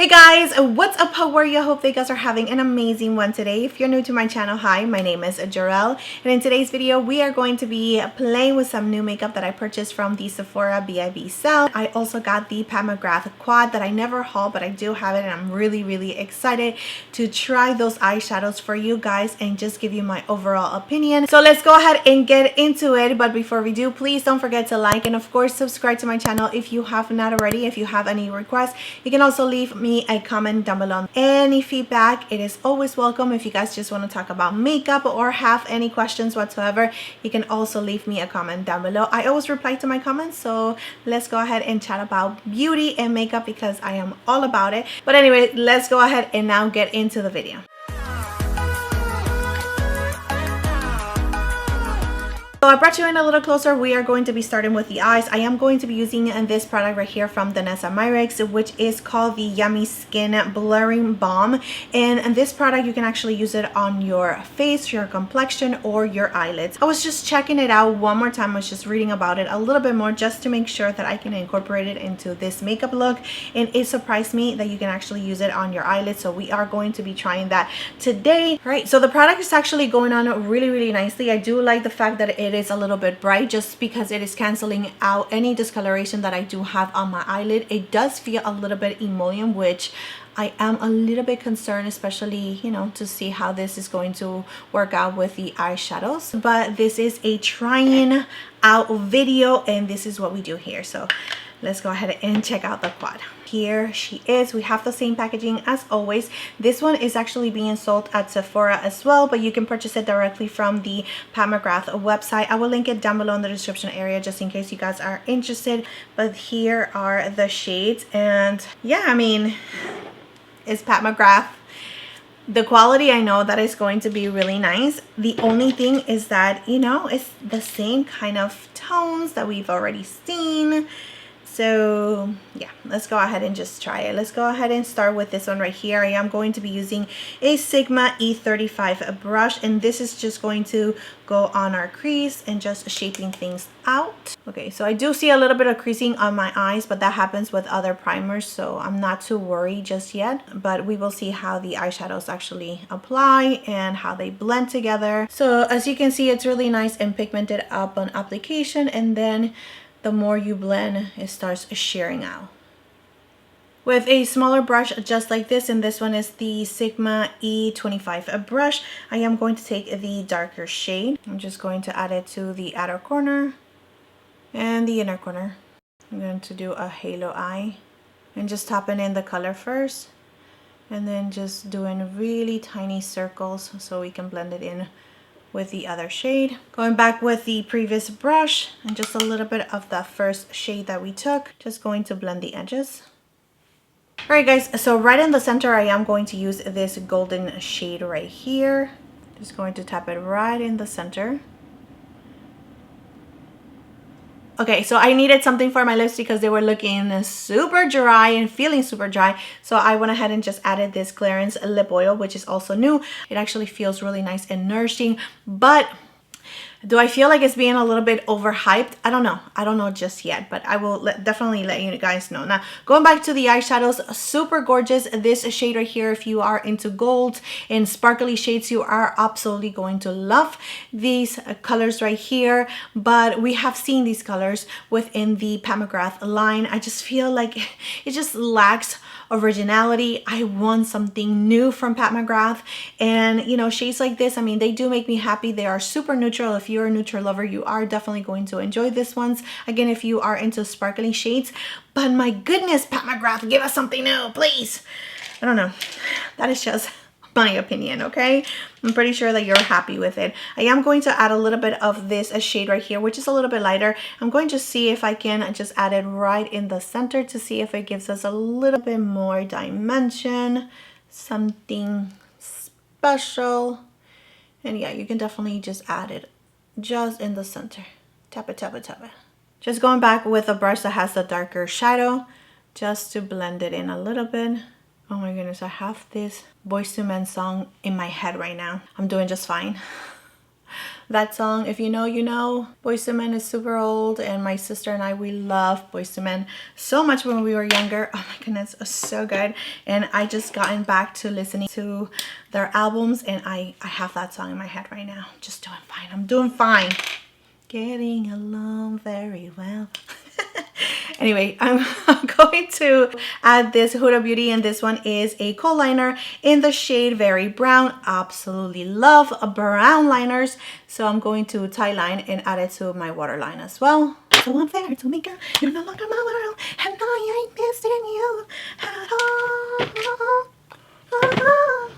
Hey guys, what's up? How are you? I hope that you guys are having an amazing one today. If you're new to my channel, hi, my name is Jarell, and in today's video we are going to be playing with some new makeup that I purchased from the Sephora VIB sale. I also got the McGrath quad that I never haul, but I do have it, and I'm really excited to try those eyeshadows for you guys and just give you my overall opinion. So let's go ahead and get into it. But before we do, please don't forget to like and of course subscribe to my channel if you have not already. If you have any requests, you can also leave me a comment down below. Any feedback, it is always welcome. If you guys just want to talk about makeup or have any questions whatsoever, you can also leave me a comment down below. I always reply to my comments, so let's go ahead and chat about beauty and makeup because I am all about it. But anyway, let's go ahead and now get into the video. So I brought you in a little closer. We are going to be starting with the eyes. I am going to be using this product right here from Danessa Myricks, which is called the Yummy Skin Blurring Balm. And this product, you can actually use it on your face, your complexion, or your eyelids. I was just checking it out one more time. I was just reading about it a little bit more just to make sure that I can incorporate it into this makeup look. And it surprised me that you can actually use it on your eyelids. So we are going to be trying that today. All right, so the product is actually going on really nicely. I do like the fact that it is a little bit bright just because it is canceling out any discoloration that I do have on my eyelid. It does feel a little bit emollient, which I am a little bit concerned, especially, you know, to see how this is going to work out with the eyeshadows. But this is a trying out video and this is what we do here. So let's go ahead and check out the quad. Here she is. We have the same packaging as always. This one is actually being sold at Sephora as well, but you can purchase it directly from the McGrath website. I will link it down below in the description area just in case you guys are interested. But here are the shades, and yeah, I mean, it's McGrath. The quality, I know that is going to be really nice. The only thing is that, you know, it's the same kind of tones that we've already seen. So yeah, let's go ahead and just try it. Let's go ahead and start with this one right here. I am going to be using a Sigma E35 brush, and this is just going to go on our crease and just shaping things out. Okay, so I do see a little bit of creasing on my eyes, but that happens with other primers, so I'm not too worried just yet. But we will see how the eyeshadows actually apply and how they blend together. So as you can see, it's really nice and pigmented up on application, and then the more you blend, it starts shearing out. With a smaller brush just like this, and this one is the Sigma E25 brush, I am going to take the darker shade. I'm just going to add it to the outer corner and the inner corner. I'm going to do a halo eye and just tapping in the color first, and then just doing really tiny circles so we can blend it in with the other shade. Going back with the previous brush and just a little bit of the first shade that we took, just going to blend the edges. All right guys, so right in the center I am going to use this golden shade right here. Just going to tap it right in the center. Okay, so I needed something for my lips because they were looking super dry and feeling super dry. So I went ahead and just added this Clarins lip oil, which is also new. It actually feels really nice and nourishing, but do I feel like it's being a little bit overhyped? I don't know. I don't know just yet, but I will definitely let you guys know. Now, going back to the eyeshadows, super gorgeous. This shade right here, if you are into gold and sparkly shades, you are absolutely going to love these colors right here. But we have seen these colors within the McGrath line. I just feel like it just lacks originality. I want something new from McGrath, and you know, shades like this, I mean, they do make me happy. They are super neutral. If you're a neutral lover, you are definitely going to enjoy this ones. Again, if you are into sparkling shades, but my goodness, McGrath, give us something new, please. I don't know. That is just my opinion, okay? I'm pretty sure that you're happy with it. I am going to add a little bit of this shade right here, which is a little bit lighter. I'm going to see if I can just add it right in the center to see if it gives us a little bit more dimension, something special. And yeah, you can definitely just add it just in the center. Tap it, tap it, tap it. Just going back with a brush that has the darker shadow just to blend it in a little bit. Oh my goodness, I have this Boyz II Men song in my head right now. I'm doing just fine. That song, if you know, you know. Boyz II Men is super old, and my sister and I, we love Boyz II Men so much when we were younger. Oh my goodness, it's so good. And I just gotten back to listening to their albums, and I have that song in my head right now. Just doing fine. I'm doing fine. Getting along very well. Anyway, I'm going to add this Huda Beauty, and this one is a kohl liner in the shade Very Brown. Absolutely love brown liners, so I'm going to tie line and add it to my waterline as well. So unfair to me, girl, you're no longer my world, and I ain't missing you at all.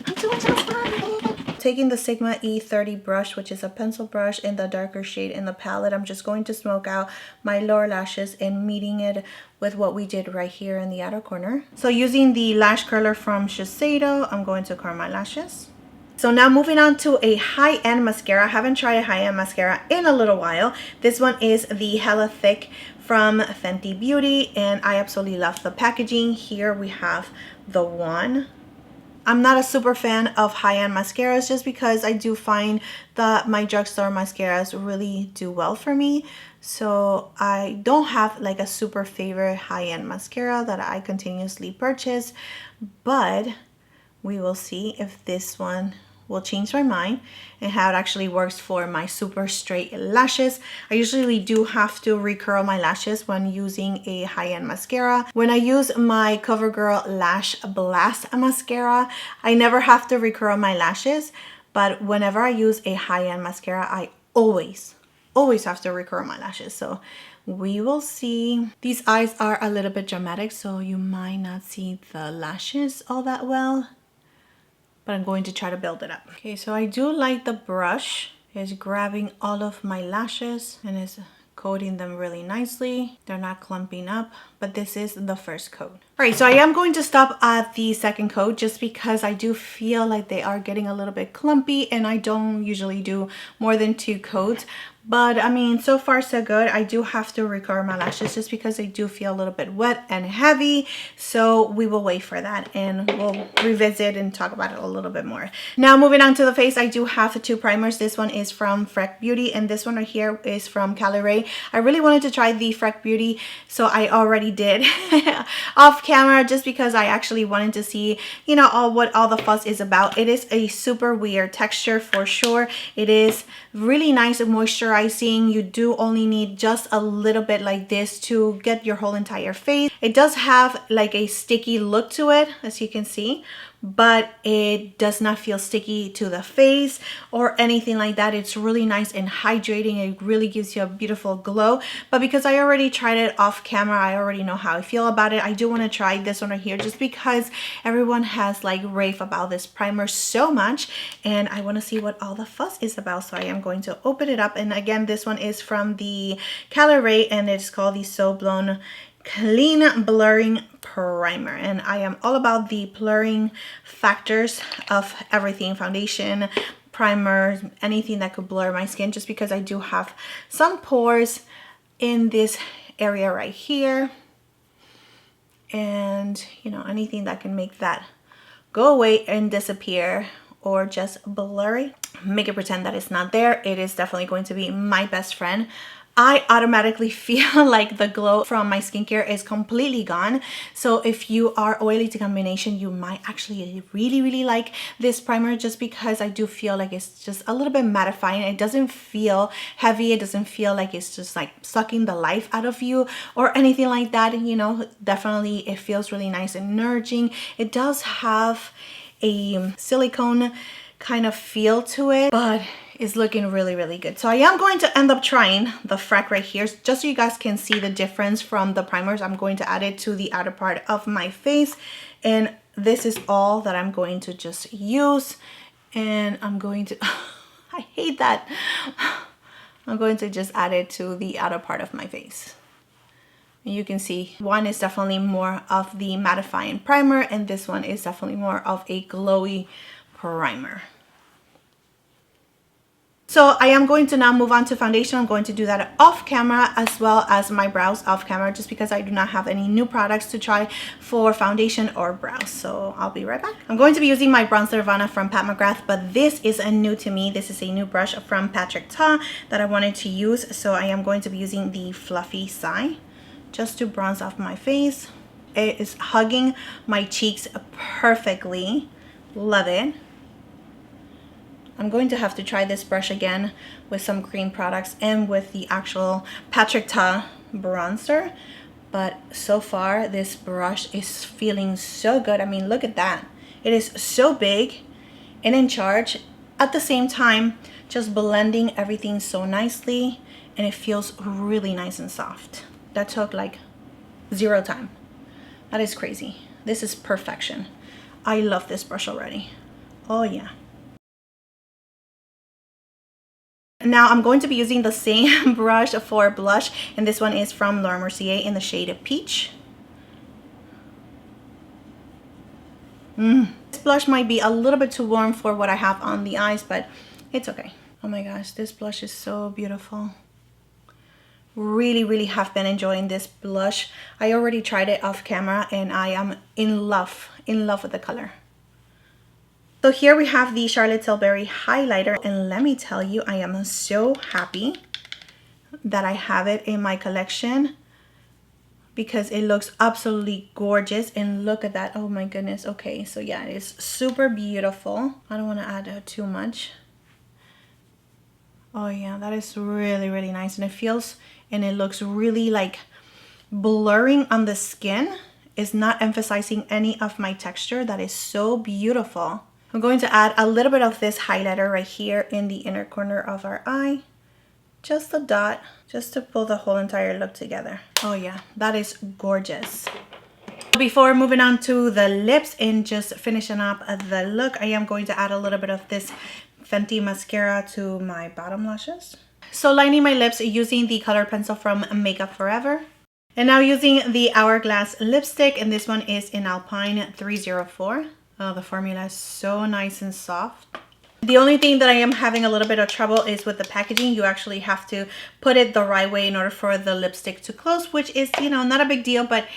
I'm doing just fine, baby. Taking the Sigma E30 brush, which is a pencil brush in the darker shade in the palette, I'm just going to smoke out my lower lashes and meeting it with what we did right here in the outer corner. So using the lash curler from Shiseido, I'm going to curl my lashes. So now moving on to a high-end mascara. I haven't tried a high-end mascara in a little while. This one is the Hella Thick from Fenty Beauty, and I absolutely love the packaging. Here we have the one. I'm not a super fan of high-end mascaras just because I do find that my drugstore mascaras really do well for me. So I don't have like a super favorite high-end mascara that I continuously purchase, but we will see if this one will change my mind and how it actually works for my super straight lashes. I usually do have to recurl my lashes when using a high-end mascara. When I use my CoverGirl Lash Blast mascara, I never have to recurl my lashes, but whenever I use a high-end mascara, I always have to recurl my lashes. So we will see. These eyes are a little bit dramatic, so you might not see the lashes all that well, but I'm going to try to build it up. Okay, so I do like the brush. It's grabbing all of my lashes and is coating them really nicely. They're not clumping up, but this is the first coat. All right, so I am going to stop at the second coat just because I do feel like they are getting a little bit clumpy, and I don't usually do more than 2 coats. But I mean, so far so good. I do have to recurl my lashes just because they do feel a little bit wet and heavy. So we will wait for that and we'll revisit and talk about it a little bit more. Now moving on to the face, I do have 2 primers. This one is from Freck Beauty and this one right here is from Caliray. I really wanted to try the Freck Beauty, so I already did off camera just because I actually wanted to see, you know, what all the fuss is about. It is a super weird texture for sure. It is really nice and moisturizing. You do only need just a little bit like this to get your whole entire face. It does have like a sticky look to it, as you can see, but it does not feel sticky to the face or anything like that. It's really nice and hydrating. It really gives you a beautiful glow. But because I already tried it off camera, I already know how I feel about it. I do want to try this one right here just because everyone has like rave about this primer so much, and I want to see what all the fuss is about. So I am going to open it up, and again, this one is from the Caliray and it's called the So Blown Clean Blurring Primer, and I am all about the blurring factors of everything: foundation, primer, anything that could blur my skin, just because I do have some pores in this area right here, and you know, anything that can make that go away and disappear or just blurry, make it pretend that it's not there. It is definitely going to be my best friend. I automatically feel like the glow from my skincare is completely gone. So if you are oily to combination, you might actually really like this primer, just because I do feel like it's just a little bit mattifying. It doesn't feel heavy. It doesn't feel like it's just like sucking the life out of you or anything like that. You know, definitely it feels really nice and nourishing. It does have a silicone kind of feel to it, but is looking really good. So I am going to end up trying the Freck right here just so you guys can see the difference from the primers. I'm going to add it to the outer part of my face, and this is all that I'm going to just use, and I'm going to I hate that. I'm going to just add it to the outer part of my face. You can see one is definitely more of the mattifying primer, and this one is definitely more of a glowy primer. So I am going to now move on to foundation. I'm going to do that off camera as well as my brows off camera, just because I do not have any new products to try for foundation or brows. So I'll be right back. I'm going to be using my bronzer Nirvana from Pat McGrath, but this is a new to me. This is a new brush from Patrick Ta that I wanted to use. So I am going to be using the Fluffy Sigh just to bronze off my face. It is hugging my cheeks perfectly. Love it. I'm going to have to try this brush again with some cream products and with the actual Patrick Ta bronzer. But so far, this brush is feeling so good. I mean, look at that. It is so big and in charge. At the same time, just blending everything so nicely. And it feels really nice and soft. That took like 0 time. That is crazy. This is perfection. I love this brush already. Oh yeah. Now I'm going to be using the same brush for blush, and this one is from Laura Mercier in the shade Peach. This blush might be a little bit too warm for what I have on the eyes, but it's okay. Oh my gosh, this blush is so beautiful. Really have been enjoying this blush. I already tried it off camera and I am in love with the color. So here we have the Charlotte Tilbury highlighter, and let me tell you, I am so happy that I have it in my collection because it looks absolutely gorgeous. And look at that. Oh my goodness. Okay, so yeah, it is super beautiful. I don't want to add too much. Oh yeah, that is really nice, and it feels and it looks really like blurring on the skin. It's not emphasizing any of my texture. That is so beautiful. I'm going to add a little bit of this highlighter right here in the inner corner of our eye. Just a dot, just to pull the whole entire look together. Oh yeah, that is gorgeous. Before moving on to the lips and just finishing up the look, I am going to add a little bit of this Fenty mascara to my bottom lashes. So lining my lips using the color pencil from Makeup Forever. And now using the Hourglass lipstick, and this one is in Alpine 304. Oh, the formula is so nice and soft. The only thing that I am having a little bit of trouble is with the packaging. You actually have to put it the right way in order for the lipstick to close, which is, you know, not a big deal, but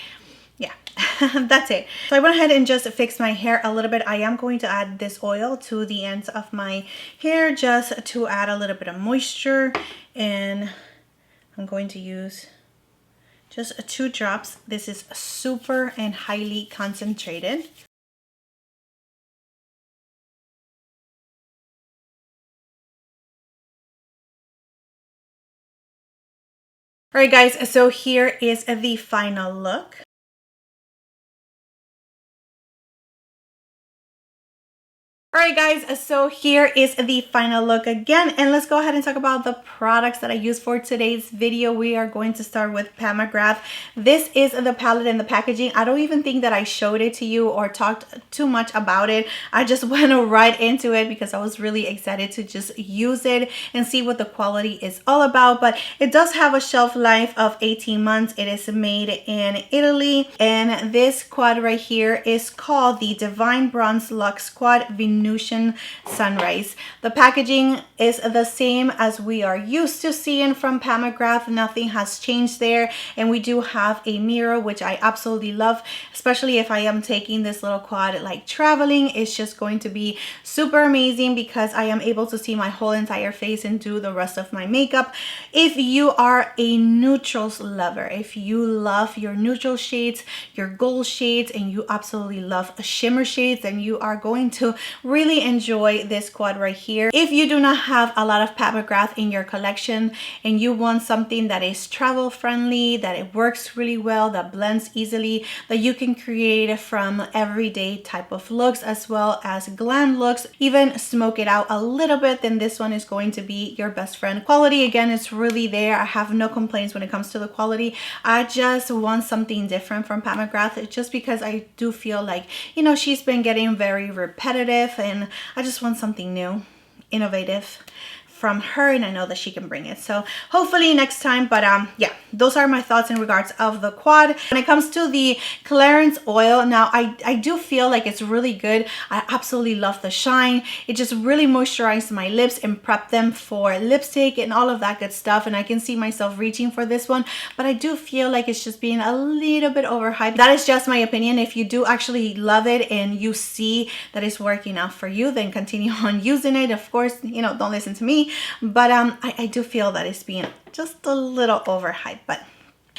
yeah, that's it. So I went ahead and just fixed my hair a little bit. I am going to add this oil to the ends of my hair just to add a little bit of moisture, and I'm going to use just 2 drops. This is super and highly concentrated. All right, guys, so here is the final look. Alright guys, so here is the final look again, and let's go ahead and talk about the products that I used for today's video. We are going to start with Pat McGrath. This is the palette and the packaging. I don't even think that I showed it to you or talked too much about it. I just went right into it because I was really excited to just use it and see what the quality is all about. But it does have a shelf life of 18 months. It is made in Italy, and this quad right here is called the Divine Bronze Luxe Quad Venusian Sunrise. The packaging is the same as we are used to seeing from Pat McGrath. Nothing has changed there, and we do have a mirror, which I absolutely love, especially if I am taking this little quad like traveling. It's just going to be super amazing because I am able to see my whole entire face and do the rest of my makeup. If you are a neutrals lover, if you love your neutral shades, your gold shades, and you absolutely love shimmer shades, then you are going to really enjoy this quad right here. If you do not have a lot of Pat McGrath in your collection and you want something that is travel friendly, that it works really well, that blends easily, that you can create from everyday type of looks as well as glam looks, even smoke it out a little bit, then this one is going to be your best friend. Quality, again, is really there. I have no complaints when it comes to the quality. I just want something different from Pat McGrath, just because I do feel like, you know, she's been getting very repetitive, and I just want something new, innovative, from her, and I know that she can bring it. So hopefully next time. But yeah, those are my thoughts in regards of the quad. When it comes to the clearance oil, now I do feel like it's really good. I absolutely love the shine. It just really moisturized my lips and prepped them for lipstick and all of that good stuff, and I can see myself reaching for this one, but I do feel like it's just being a little bit overhyped. That is just my opinion. If you do actually love it and you see that it's working out for you, then continue on using it. Of course, you know, don't listen to me, but I do feel that it's being just a little overhyped. But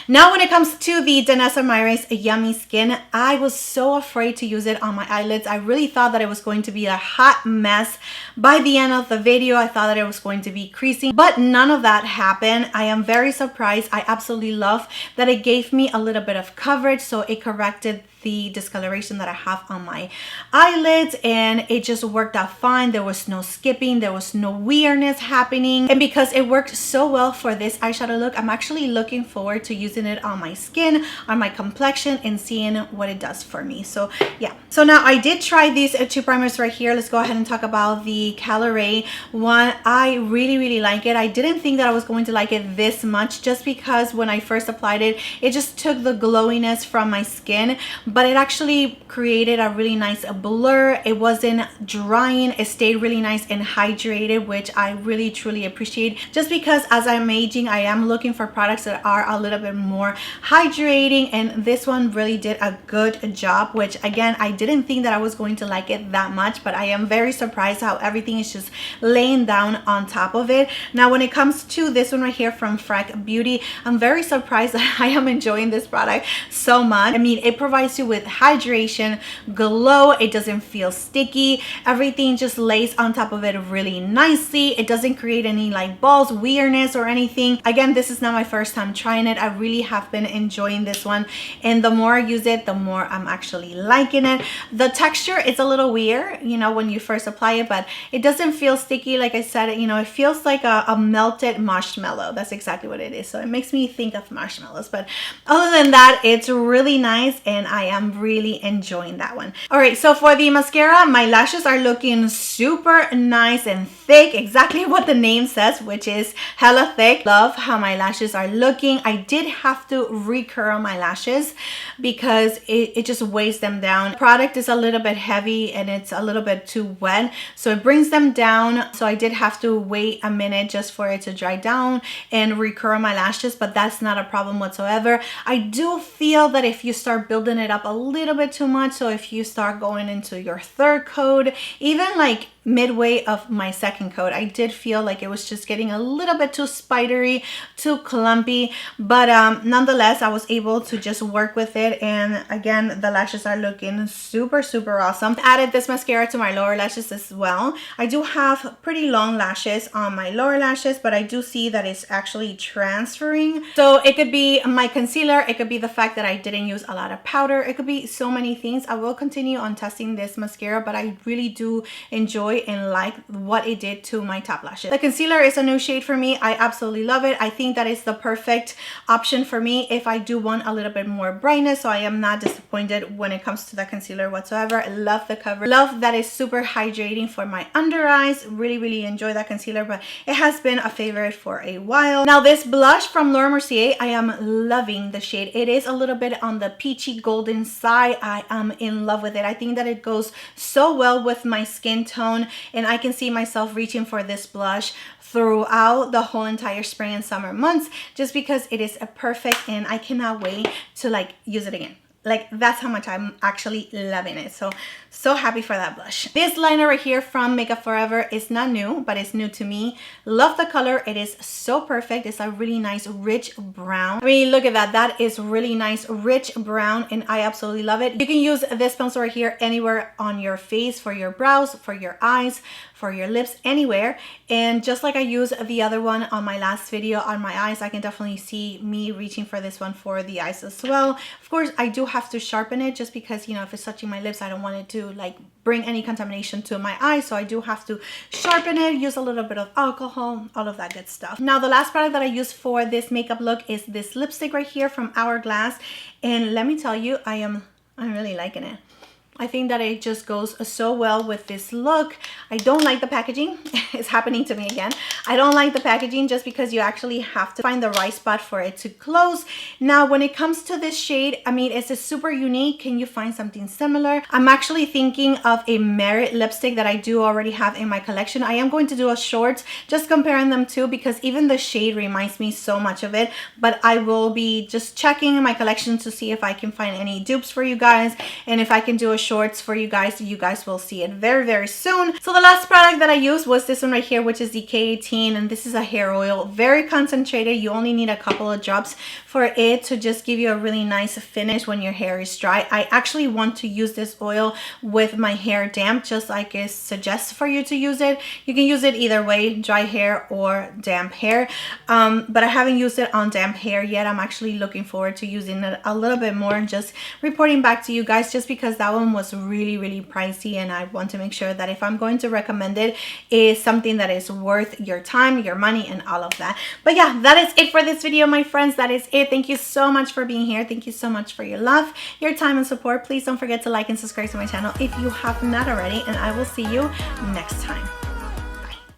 now when it comes to the Danessa Myricks Yummy Skin, I was so afraid to use it on my eyelids. I really thought that it was going to be a hot mess. By the end of the video, I thought that it was going to be creasing, but none of that happened. I am very surprised. I absolutely love that it gave me a little bit of coverage, so it corrected the discoloration that I have on my eyelids, and it just worked out fine. There was no skipping, there was no weirdness happening, and because it worked so well for this eyeshadow look, I'm actually looking forward to using it on my skin, on my complexion, and seeing what it does for me. So yeah, so now I did try these two primers right here. Let's go ahead and talk about the Caliray one. I really like it. I didn't think that I was going to like it this much, just because when I first applied it, it just took the glowiness from my skin, but it actually created a really nice blur. It wasn't drying. It stayed really nice and hydrated, which I really truly appreciate, just because as I'm aging, I am looking for products that are a little bit more hydrating, and this one really did a good job, which again, I didn't think that I was going to like it that much, but I am very surprised how everything is just laying down on top of it. Now when it comes to this one right here from Freck Beauty, I'm very surprised that I am enjoying this product so much. I mean, it provides you with hydration, glow. It doesn't feel sticky. Everything just lays on top of it really nicely. It doesn't create any like balls, weirdness, or anything. Again, this is not my first time trying it. I really have been enjoying this one, and the more I use it, the more I'm actually liking it. The texture is a little weird, you know, when you first apply it, but it doesn't feel sticky. Like I said, you know, it feels like a melted marshmallow. That's exactly what it is. So it makes me think of marshmallows, but other than that, it's really nice, and I am really enjoying that one. All right, so for the mascara, my lashes are looking super nice and thick, exactly what the name says, which is hella thick. Love how my lashes are looking. I did have to recurl my lashes because it just weighs them down. The product is a little bit heavy and it's a little bit too wet, so it brings them down. So I did have to wait a minute just for it to dry down and recurl my lashes, but that's not a problem whatsoever. I do feel that if you start building it up a little bit too much, so if you start going into your third coat, even like midway of my second coat, I did feel like it was just getting a little bit too spidery, too clumpy, but nonetheless, I was able to just work with it, and again, the lashes are looking super awesome. Added this mascara to my lower lashes as well. I do have pretty long lashes on my lower lashes, but I do see that it's actually transferring. So it could be my concealer, it could be the fact that I didn't use a lot of powder, it could be so many things. I will continue on testing this mascara, but I really do enjoy and like what it did to my top lashes. The concealer is a new shade for me. I absolutely love it. I think that is the perfect option for me if I do want a little bit more brightness, so I am not disappointed when it comes to the concealer whatsoever. I love the cover. Love that it's super hydrating for my under eyes. Really enjoy that concealer, but it has been a favorite for a while. Now this blush from Laura Mercier, I am loving the shade. It is a little bit on the peachy golden side. I am in love with it. I think that it goes so well with my skin tone, and I can see myself reaching for this blush throughout the whole entire spring and summer months, just because it is a perfect, and I cannot wait to like use it again. Like, that's how much I'm actually loving it. So happy for that blush. This liner right here from Makeup Forever is not new, but it's new to me. Love the color. It is so perfect. It's a really nice rich brown. I mean, look at that. That is really nice rich brown, and I absolutely love it. You can use this pencil right here anywhere on your face, for your brows, for your eyes, for your lips, anywhere. And just like I used the other one on my last video on my eyes, I can definitely see me reaching for this one for the eyes as well. Of course, I do have to sharpen it, just because, you know, if it's touching my lips, I don't want it to like bring any contamination to my eyes, so I do have to sharpen it, use a little bit of alcohol, all of that good stuff. Now the last product that I use for this makeup look is this lipstick right here from Hourglass, and let me tell you, I'm really liking it. I think that it just goes so well with this look. I don't like the packaging. It's happening to me again. I don't like the packaging just because you actually have to find the right spot for it to close. Now, when it comes to this shade, I mean, it's super unique. Can you find something similar? I'm actually thinking of a Merit lipstick that I do already have in my collection. I am going to do a short just comparing them two because even the shade reminds me so much of it, but I will be just checking my collection to see if I can find any dupes for you guys, and if I can do a shorts for you guys will see it very, very soon. So the last product that I used was this one right here, which is the K18, and this is a hair oil, very concentrated. You only need a couple of drops for it to just give you a really nice finish when your hair is dry. I actually want to use this oil with my hair damp, just like it suggests for you to use it. You can use it either way, dry hair or damp hair, but I haven't used it on damp hair yet. I'm actually looking forward to using it a little bit more and just reporting back to you guys, just because that one was really, really pricey, and I want to make sure that if I'm going to recommend it, is something that is worth your time, your money, and all of that. But yeah, that is it for this video, my friends. That is it. Thank you so much for being here. Thank you so much for your love, your time, and support. Please don't forget to like and subscribe to my channel if you have not already, and I will see you next time.